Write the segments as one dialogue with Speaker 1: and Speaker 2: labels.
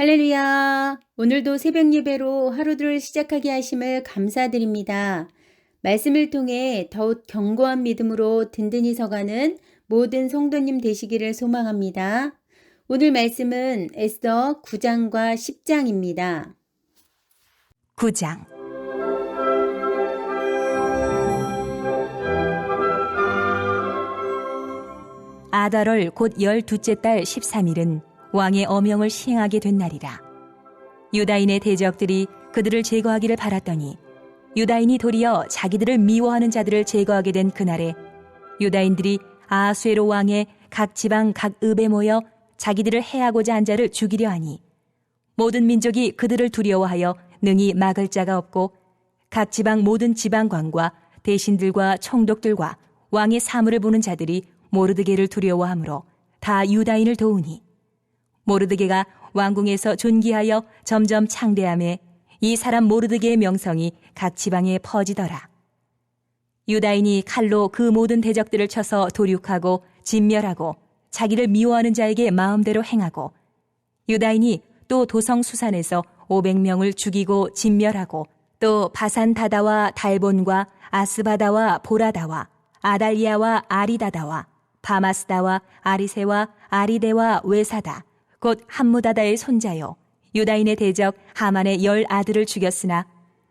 Speaker 1: 할렐루야! 오늘도 새벽 예배로 하루를 시작하게 하심을 감사드립니다. 말씀을 통해 더욱 견고한 믿음으로 든든히 서가는 모든 성도님 되시기를 소망합니다. 오늘 말씀은 에스더 9장과 10장입니다.
Speaker 2: 9장. 아달월 곧 12째 달 13일은 왕의 어명을 시행하게 된 날이라. 유다인의 대적들이 그들을 제거하기를 바랐더니 유다인이 도리어 자기들을 미워하는 자들을 제거하게 된 그날에 유다인들이 아하수에로 왕의 각 지방 각 읍에 모여 자기들을 해하고자 한 자를 죽이려 하니 모든 민족이 그들을 두려워하여 능히 막을 자가 없고 각 지방 모든 지방관과 대신들과 총독들과 왕의 사물을 보는 자들이 모르드게를 두려워하므로 다 유다인을 도우니 모르드게가 왕궁에서 존귀하여 점점 창대함에 이 사람 모르드게의 명성이 각 지방에 퍼지더라. 유다인이 칼로 그 모든 대적들을 쳐서 도륙하고 진멸하고 자기를 미워하는 자에게 마음대로 행하고 유다인이 또 도성 수산에서 500명을 죽이고 진멸하고 또 바산 다다와 달본과 아스바다와 보라다와 아달리아와 아리다다와 바마스다와 아리세와 아리데와 외사다 곧 함무다다의 손자요 유다인의 대적 하만의 10 아들을 죽였으나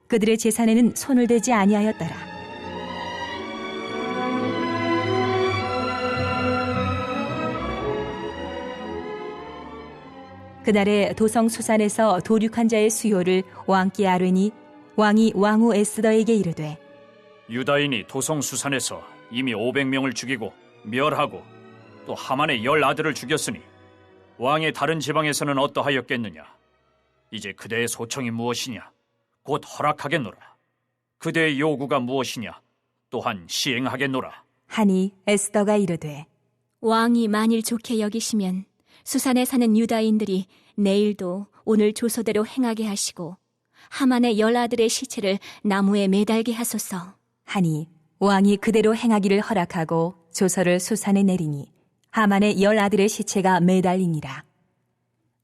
Speaker 2: 그들의 재산에는 손을 대지 아니하였더라. 그날에 도성 수산에서 도륙한 자의 수요를 왕께 아뢰니 왕이 왕후 에스더에게 이르되
Speaker 3: 유다인이 도성 수산에서 이미 500명을 죽이고 멸하고 또 하만의 10 아들을 죽였으니 왕의 다른 지방에서는 어떠하였겠느냐? 이제 그대의 소청이 무엇이냐? 곧 허락하겠노라. 그대의 요구가 무엇이냐? 또한 시행하겠노라.
Speaker 2: 하니 에스더가 이르되
Speaker 4: 왕이 만일 좋게 여기시면 수산에 사는 유다인들이 내일도 오늘 조서대로 행하게 하시고 하만의 10 아들의 시체를 나무에 매달게 하소서.
Speaker 2: 하니 왕이 그대로 행하기를 허락하고 조서를 수산에 내리니 하만의 10 아들의 시체가 매달리니라.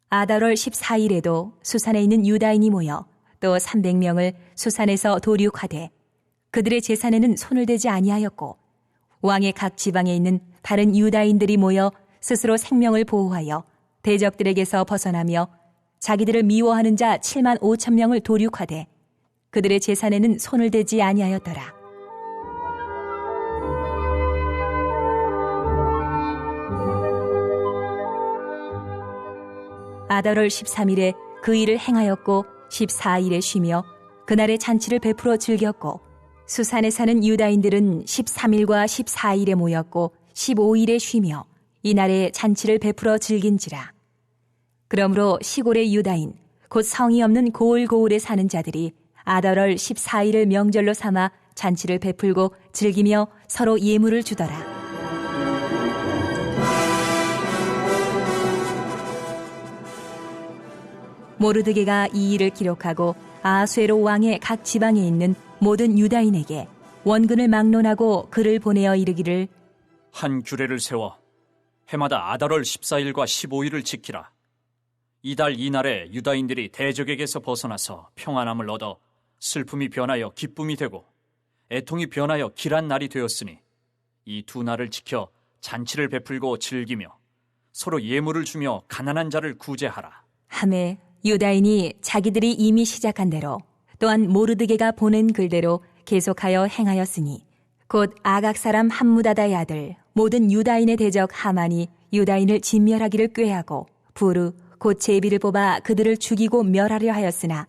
Speaker 2: 아달월 14일에도 수산에 있는 유다인이 모여 또 300명을 수산에서 도륙하되 그들의 재산에는 손을 대지 아니하였고 왕의 각 지방에 있는 다른 유다인들이 모여 스스로 생명을 보호하여 대적들에게서 벗어나며 자기들을 미워하는 자 7만 5천 명을 도륙하되 그들의 재산에는 손을 대지 아니하였더라. 아달월 13일에 그 일을 행하였고 14일에 쉬며 그날의 잔치를 베풀어 즐겼고 수산에 사는 유다인들은 13일과 14일에 모였고 15일에 쉬며 이날에 잔치를 베풀어 즐긴지라. 그러므로 시골의 유다인 곧 성이 없는 고을고을에 사는 자들이 아달월 14일을 명절로 삼아 잔치를 베풀고 즐기며 서로 예물을 주더라. 모르드게가 이 일을 기록하고 아하수에로 왕의 각 지방에 있는 모든 유다인에게 원근을 막론하고 글을 보내어 이르기를
Speaker 3: 한 규례를 세워 해마다 아달월 14일과 15일을 지키라. 이달 이날에 유다인들이 대적에게서 벗어나서 평안함을 얻어 슬픔이 변하여 기쁨이 되고 애통이 변하여 길한 날이 되었으니 이 두 날을 지켜 잔치를 베풀고 즐기며 서로 예물을 주며 가난한 자를 구제하라.
Speaker 2: 하매 유다인이 자기들이 이미 시작한 대로 또한 모르드게가 보낸 글대로 계속하여 행하였으니 곧 아각 사람 함무다다의 아들 모든 유다인의 대적 하만이 유다인을 진멸하기를 꾀하고 부르 곧 제비를 뽑아 그들을 죽이고 멸하려 하였으나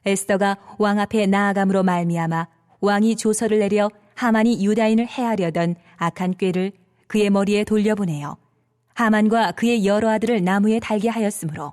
Speaker 2: 에스더가 왕 앞에 나아감으로 말미암아 왕이 조서를 내려 하만이 유다인을 해하려던 악한 꾀를 그의 머리에 돌려보내어 하만과 그의 여러 아들을 나무에 달게 하였으므로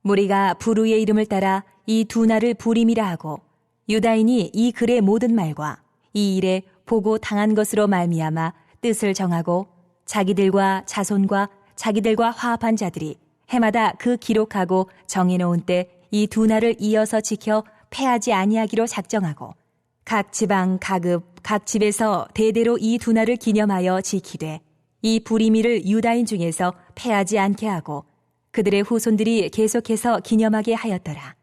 Speaker 2: 무리가 부르의 이름을 따라 이 두 날을 부림이라 하고 유다인이 이 글의 모든 말과 이 일에 보고 당한 것으로 말미암아 뜻을 정하고 자기들과 자손과 자기들과 화합한 자들이 해마다 그 기록하고 정해놓은 때 이 두 날을 이어서 지켜 패하지 아니하기로 작정하고 각 지방 각읍 각 집에서 대대로 이 두 날을 기념하여 지키되 이 부림이를 유다인 중에서 패하지 않게 하고 그들의 후손들이 계속해서 기념하게 하였더라.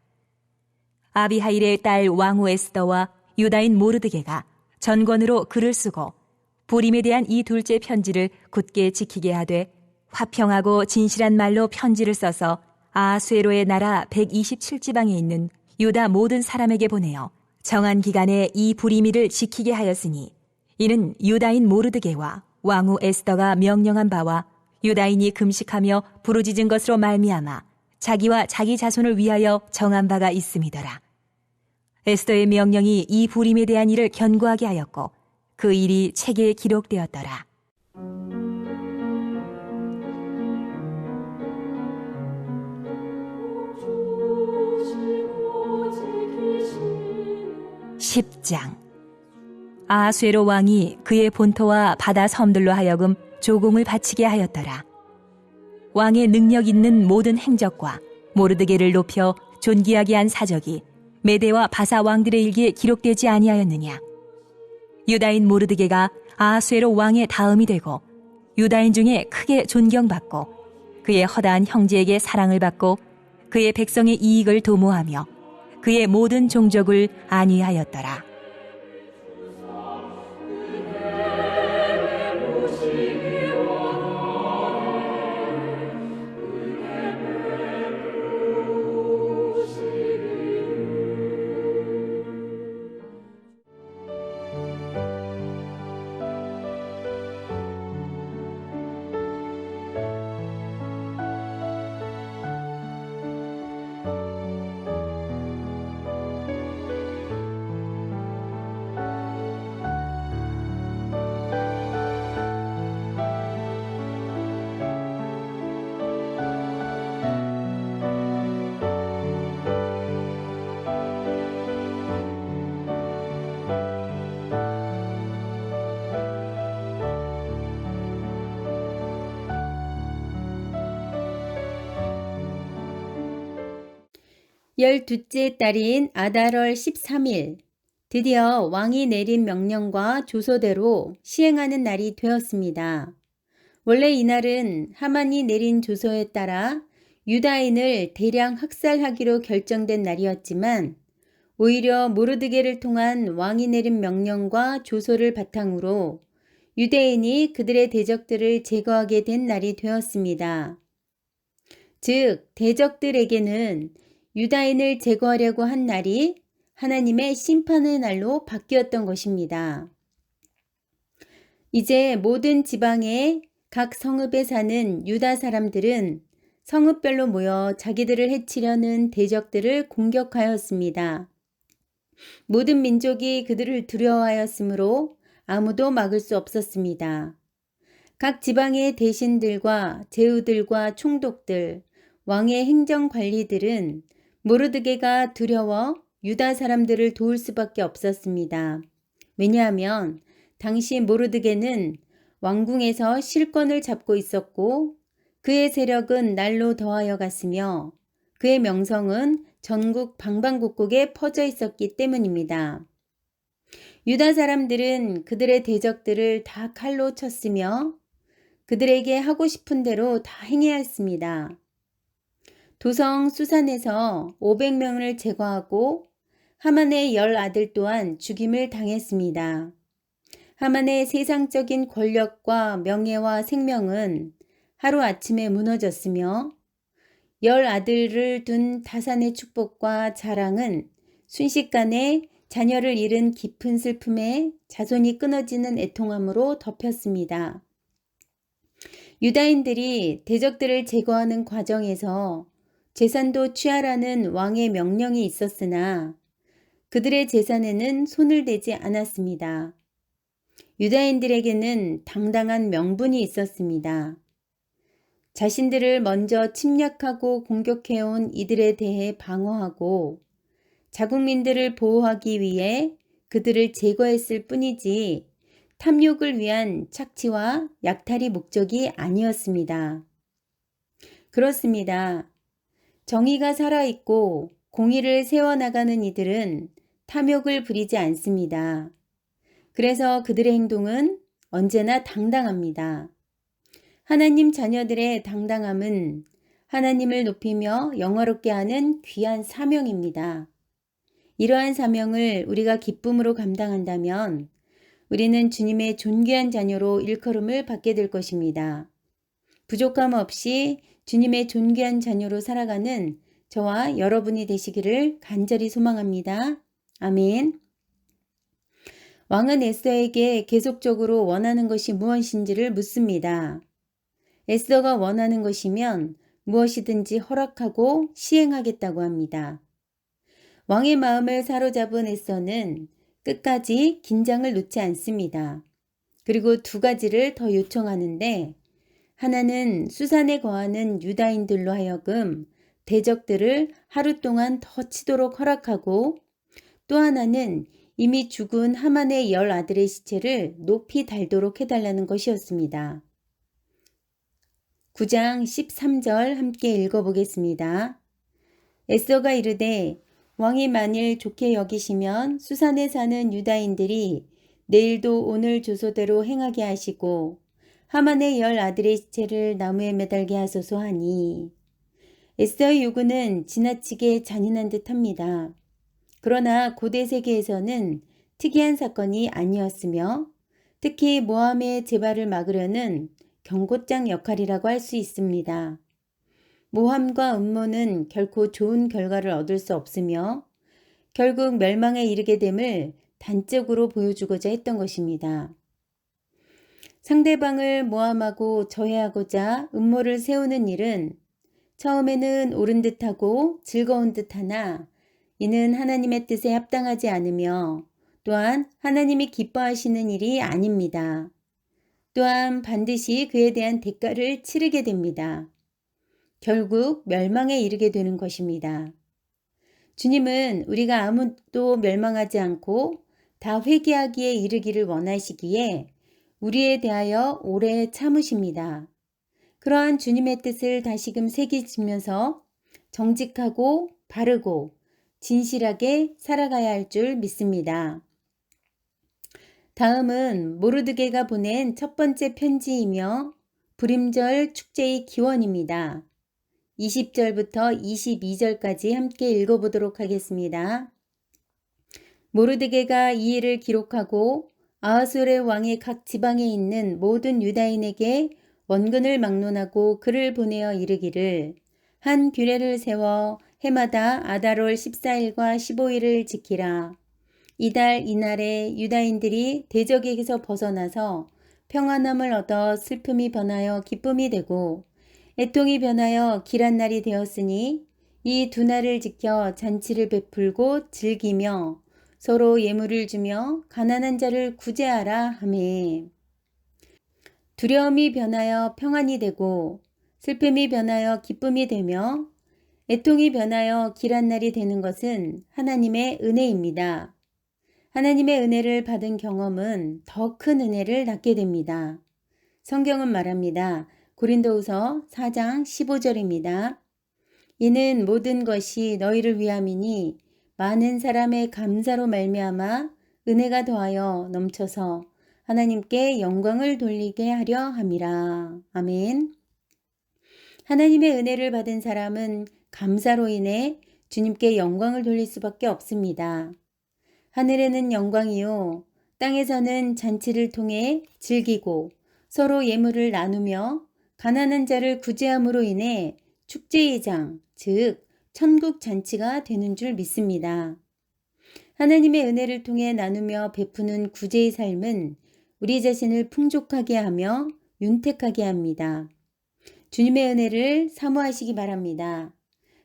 Speaker 2: 아비하일의 딸 왕후 에스더와 유다인 모르드게가 전권으로 글을 쓰고 부림에 대한 이 둘째 편지를 굳게 지키게 하되 화평하고 진실한 말로 편지를 써서 아수에로의 나라 127지방에 있는 유다 모든 사람에게 보내어 정한 기간에 이 부리미를 지키게 하였으니 이는 유다인 모르드게와 왕후 에스더가 명령한 바와 유다인이 금식하며 부르짖은 것으로 말미암아 자기와 자기 자손을 위하여 정한 바가 있음이더라. 에스더의 명령이 이 부림에 대한 일을 견고하게 하였고 그 일이 책에 기록되었더라. (10장) 아수에로 왕이 그의 본토와 바다 섬들로 하여금 조공을 바치게 하였더라. 왕의 능력 있는 모든 행적과 모르드게를 높여 존귀하게 한 사적이 메대와 바사 왕들의 일기에 기록되지 아니하였느냐. 유다인 모르드게가 아수에로 왕의 다음이 되고 유다인 중에 크게 존경받고 그의 허다한 형제에게 사랑을 받고 그의 백성의 이익을 도모하며 그의 모든 종족을 안위하였더라.
Speaker 1: 열두째 달인 아달월 13일, 드디어 왕이 내린 명령과 조서대로 시행하는 날이 되었습니다. 원래 이날은 하만이 내린 조서에 따라 유다인을 대량 학살하기로 결정된 날이었지만 오히려 모르드게를 통한 왕이 내린 명령과 조서를 바탕으로 유대인이 그들의 대적들을 제거하게 된 날이 되었습니다. 즉, 대적들에게는 유다인을 제거하려고 한 날이 하나님의 심판의 날로 바뀌었던 것입니다. 이제 모든 지방의 각 성읍에 사는 유다 사람들은 성읍별로 모여 자기들을 해치려는 대적들을 공격하였습니다. 모든 민족이 그들을 두려워하였으므로 아무도 막을 수 없었습니다. 각 지방의 대신들과 제후들과 총독들, 왕의 행정관리들은 모르드게가 두려워 유다 사람들을 도울 수밖에 없었습니다. 왜냐하면 당시 모르드게는 왕궁에서 실권을 잡고 있었고 그의 세력은 날로 더하여 갔으며 그의 명성은 전국 방방곡곡에 퍼져 있었기 때문입니다. 유다 사람들은 그들의 대적들을 다 칼로 쳤으며 그들에게 하고 싶은 대로 다 행해야 했습니다. 도성 수산에서 500명을 제거하고 하만의 10아들 또한 죽임을 당했습니다. 하만의 세상적인 권력과 명예와 생명은 하루아침에 무너졌으며 10아들을 둔 다산의 축복과 자랑은 순식간에 자녀를 잃은 깊은 슬픔에 자손이 끊어지는 애통함으로 덮였습니다. 유다인들이 대적들을 제거하는 과정에서 재산도 취하라는 왕의 명령이 있었으나 그들의 재산에는 손을 대지 않았습니다. 유다인들에게는 당당한 명분이 있었습니다. 자신들을 먼저 침략하고 공격해온 이들에 대해 방어하고 자국민들을 보호하기 위해 그들을 제거했을 뿐이지 탐욕을 위한 착취와 약탈이 목적이 아니었습니다. 그렇습니다. 정의가 살아있고 공의를 세워나가는 이들은 탐욕을 부리지 않습니다. 그래서 그들의 행동은 언제나 당당합니다. 하나님 자녀들의 당당함은 하나님을 높이며 영화롭게 하는 귀한 사명입니다. 이러한 사명을 우리가 기쁨으로 감당한다면 우리는 주님의 존귀한 자녀로 일컬음을 받게 될 것입니다. 부족함 없이 주님의 존귀한 자녀로 살아가는 저와 여러분이 되시기를 간절히 소망합니다. 아멘. 왕은 에스더에게 계속적으로 원하는 것이 무엇인지를 묻습니다. 에스더가 원하는 것이면 무엇이든지 허락하고 시행하겠다고 합니다. 왕의 마음을 사로잡은 에스더는 끝까지 긴장을 놓지 않습니다. 그리고 두 가지를 더 요청하는데, 하나는 수산에 거하는 유다인들로 하여금 대적들을 하루 동안 더 치도록 허락하고, 또 하나는 이미 죽은 하만의 10 아들의 시체를 높이 달도록 해달라는 것이었습니다. 9장 13절 함께 읽어보겠습니다. 에스더가 이르되 왕이 만일 좋게 여기시면 수산에 사는 유다인들이 내일도 오늘 조소대로 행하게 하시고 하만의 10 아들의 시체를 나무에 매달게 하소서 하니, 에스더의 요구는 지나치게 잔인한 듯합니다. 그러나 고대 세계에서는 특이한 사건이 아니었으며 특히 모함의 재발을 막으려는 경고장 역할이라고 할 수 있습니다. 모함과 음모는 결코 좋은 결과를 얻을 수 없으며 결국 멸망에 이르게 됨을 단적으로 보여주고자 했던 것입니다. 상대방을 모함하고 저해하고자 음모를 세우는 일은 처음에는 옳은 듯하고 즐거운 듯하나 이는 하나님의 뜻에 합당하지 않으며 또한 하나님이 기뻐하시는 일이 아닙니다. 또한 반드시 그에 대한 대가를 치르게 됩니다. 결국 멸망에 이르게 되는 것입니다. 주님은 우리가 아무도 멸망하지 않고 다 회개하기에 이르기를 원하시기에 우리에 대하여 오래 참으십니다. 그러한 주님의 뜻을 다시금 새기시면서 정직하고 바르고 진실하게 살아가야 할 줄 믿습니다. 다음은 모르드게가 보낸 첫 번째 편지이며 불임절 축제의 기원입니다. 20절부터 22절까지 함께 읽어보도록 하겠습니다. 모르드게가 이 일을 기록하고 아하수르 왕의 각 지방에 있는 모든 유다인에게 원근을 막론하고 글을 보내어 이르기를, 한 규례를 세워 해마다 아달월 14일과 15일을 지키라. 이달 이날에 유다인들이 대적에게서 벗어나서 평안함을 얻어 슬픔이 변하여 기쁨이 되고 애통이 변하여 길한 날이 되었으니 이 두 날을 지켜 잔치를 베풀고 즐기며 서로 예물을 주며 가난한 자를 구제하라 하매, 두려움이 변하여 평안이 되고 슬픔이 변하여 기쁨이 되며 애통이 변하여 길한 날이 되는 것은 하나님의 은혜입니다. 하나님의 은혜를 받은 경험은 더 큰 은혜를 낳게 됩니다. 성경은 말합니다. 고린도후서 4장 15절입니다. 이는 모든 것이 너희를 위함이니 많은 사람의 감사로 말미암아 은혜가 더하여 넘쳐서 하나님께 영광을 돌리게 하려 함이라. 아멘. 하나님의 은혜를 받은 사람은 감사로 인해 주님께 영광을 돌릴 수밖에 없습니다. 하늘에는 영광이요 땅에서는 잔치를 통해 즐기고 서로 예물을 나누며 가난한 자를 구제함으로 인해 축제의 장, 즉 천국 잔치가 되는 줄 믿습니다. 하나님의 은혜를 통해 나누며 베푸는 구제의 삶은 우리 자신을 풍족하게 하며 윤택하게 합니다. 주님의 은혜를 사모하시기 바랍니다.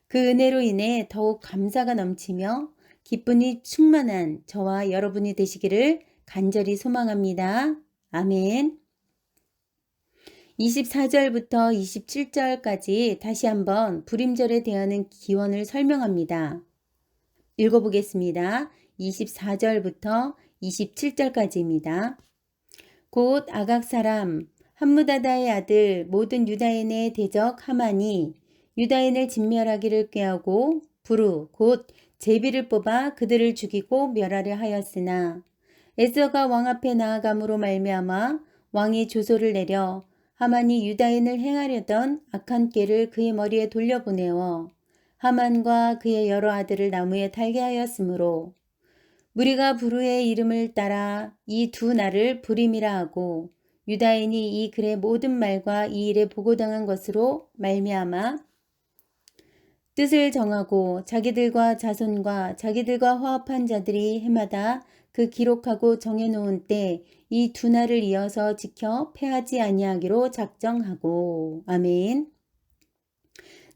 Speaker 1: 그 은혜로 인해 더욱 감사가 넘치며 기쁨이 충만한 저와 여러분이 되시기를 간절히 소망합니다. 아멘. 24절부터 27절까지 다시 한번 불임절에 대하는 기원을 설명합니다. 읽어보겠습니다. 24절부터 27절까지입니다. 곧 아각 사람 함무다다의 아들 모든 유다인의 대적 하만이 유다인을 진멸하기를 꾀하고 부르 곧 제비를 뽑아 그들을 죽이고 멸하려 하였으나 에스더가 왕 앞에 나아감으로 말미암아 왕이 조소를 내려 하만이 유다인을 행하려던 악한 꾀를 그의 머리에 돌려보내어 하만과 그의 여러 아들을 나무에 달게 하였으므로 무리가 부르의 이름을 따라 이 두 날을 부림이라 하고 유다인이 이 글의 모든 말과 이 일에 보고당한 것으로 말미암아 뜻을 정하고 자기들과 자손과 자기들과 화합한 자들이 해마다 그 기록하고 정해놓은 때 이 두 날을 이어서 지켜 패하지 아니하기로 작정하고. 아멘.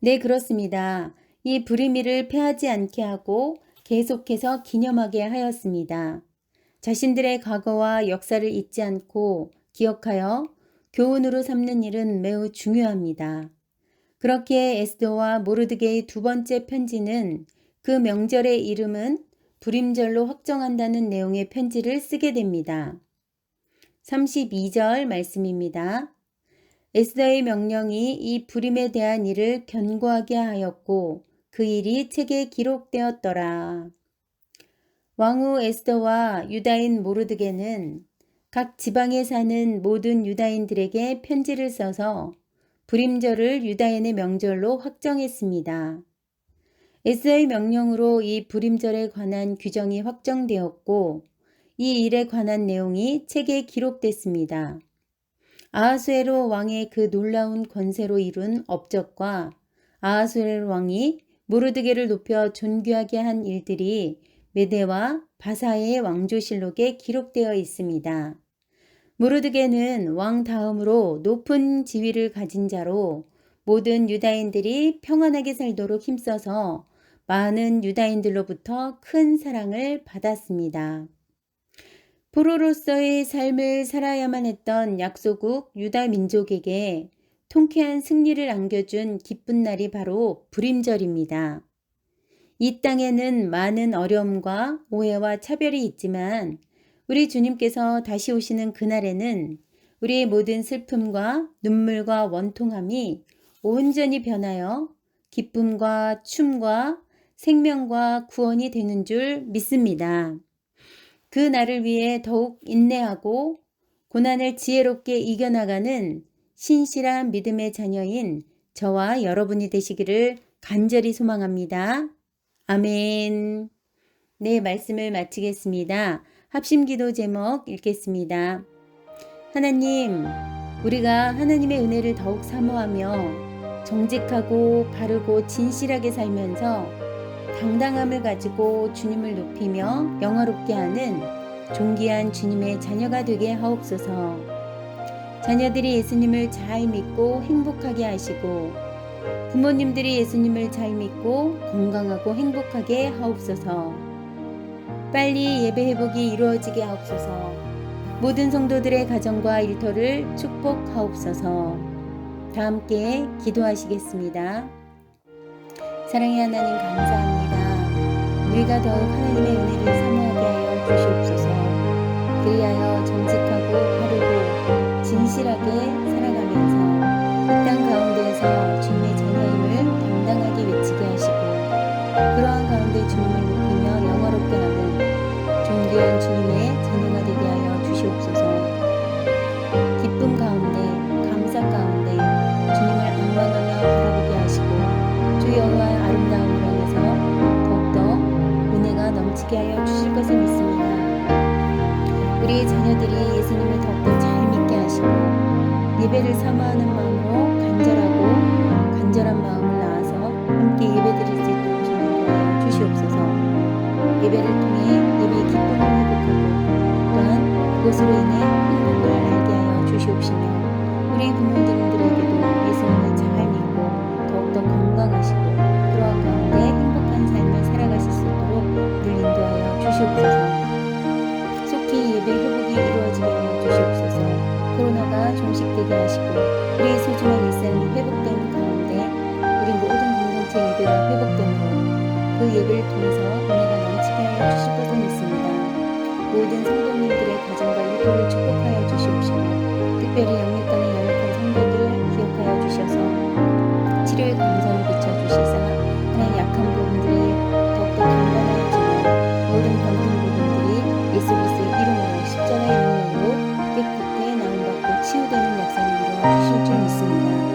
Speaker 1: 네, 그렇습니다. 이 부리미를 패하지 않게 하고 계속해서 기념하게 하였습니다. 자신들의 과거와 역사를 잊지 않고 기억하여 교훈으로 삼는 일은 매우 중요합니다. 그렇게 에스더와 모르드게의 두 번째 편지는 그 명절의 이름은 불임절로 확정한다는 내용의 편지를 쓰게 됩니다. 32절 말씀입니다. 에스더의 명령이 이 불임에 대한 일을 견고하게 하였고 그 일이 책에 기록되었더라. 왕후 에스더와 유다인 모르드게는 각 지방에 사는 모든 유다인들에게 편지를 써서 불임절을 유다인의 명절로 확정했습니다. 에스더의 명령으로 이 불임절에 관한 규정이 확정되었고 이 일에 관한 내용이 책에 기록됐습니다. 아하수에로 왕의 그 놀라운 권세로 이룬 업적과 아하수에로 왕이 모르드게를 높여 존귀하게 한 일들이 메대와 바사의 왕조실록에 기록되어 있습니다. 모르드게는 왕 다음으로 높은 지위를 가진 자로 모든 유다인들이 평안하게 살도록 힘써서 많은 유다인들로부터 큰 사랑을 받았습니다. 포로로서의 삶을 살아야만 했던 약소국 유다 민족에게 통쾌한 승리를 안겨준 기쁜 날이 바로 불임절입니다. 이 땅에는 많은 어려움과 오해와 차별이 있지만 우리 주님께서 다시 오시는 그날에는 우리의 모든 슬픔과 눈물과 원통함이 온전히 변하여 기쁨과 춤과 생명과 구원이 되는 줄 믿습니다. 그 날을 위해 더욱 인내하고 고난을 지혜롭게 이겨나가는 신실한 믿음의 자녀인 저와 여러분이 되시기를 간절히 소망합니다. 아멘. 네, 말씀을 마치겠습니다. 합심기도 제목 읽겠습니다. 하나님, 우리가 하나님의 은혜를 더욱 사모하며 정직하고 바르고 진실하게 살면서 당당함을 가지고 주님을 높이며 영화롭게 하는 존귀한 주님의 자녀가 되게 하옵소서. 자녀들이 예수님을 잘 믿고 행복하게 하시고 부모님들이 예수님을 잘 믿고 건강하고 행복하게 하옵소서. 빨리 예배 회복이 이루어지게 하옵소서. 모든 성도들의 가정과 일터를 축복하옵소서. 다 함께 기도하시겠습니다. 사랑의 하나님 감사합니다. 우리가 더욱 하나님의 은혜를 사모하게 하여 주시옵소서. 그리하여 정직하고 바르고 진실하게 살아가면서 이 땅 가운데에서 주님의 자녀임을 당당하게 외치게 하시고 그러한 가운데 주님을 높이며 영화롭게 하는 존귀한 주님의 자녀가 되게 하여 주시옵소서. 기쁨 가운데 감사 가운데 주님을 악망하며 바라보게 하시고 주 여호와의 아름다움을 향해서 더욱더 은혜가 넘치게 하여 주실 것을 믿습니다. 우리의 자녀들이 예수님을 더욱더 잘 믿게 하시고 예배를 사모하는 마음으로 간절한 마음을 낳아서 함께 예배드릴 수 있도록 주님 인도하여 주시옵소서. 예배를 통해 예배의 기쁨을 회복하고 또한 그것으로 인해 행복을 알게 하여 주시옵시며 우리 부모님들에게도 예수님을 잘 믿고 더욱더 건강하시고 그러한 가운데 행복한 삶을 살아가실 수 있도록 늘 인도하여 주시옵소서. 속히 예배 회복이 이루어지게 하여 주시옵소서. 코로나가 종식되게 하시고 우리의 소중한 일상이 회복되는 가운데 우리 모든 공동체 예배가 회복되므로 그 예배를 통해서 은혜가 넘치게 하여 주실 것을 믿습니다. 모든 성도님들의 가정과 일터를 축복하여 주시옵시고 특별히 영육간에 연약한 성도들을 기억하여 주셔서 치료의 감사를 비춰주시사 하나의 약한 부분들이 더욱더 강건해지며 모든 병든 부분들이 예수 그리스도의 이름으로 십자가의 능력으로 깨끗게 나음받고 치유되는 역사를 이루어 주실 줄 믿습니다.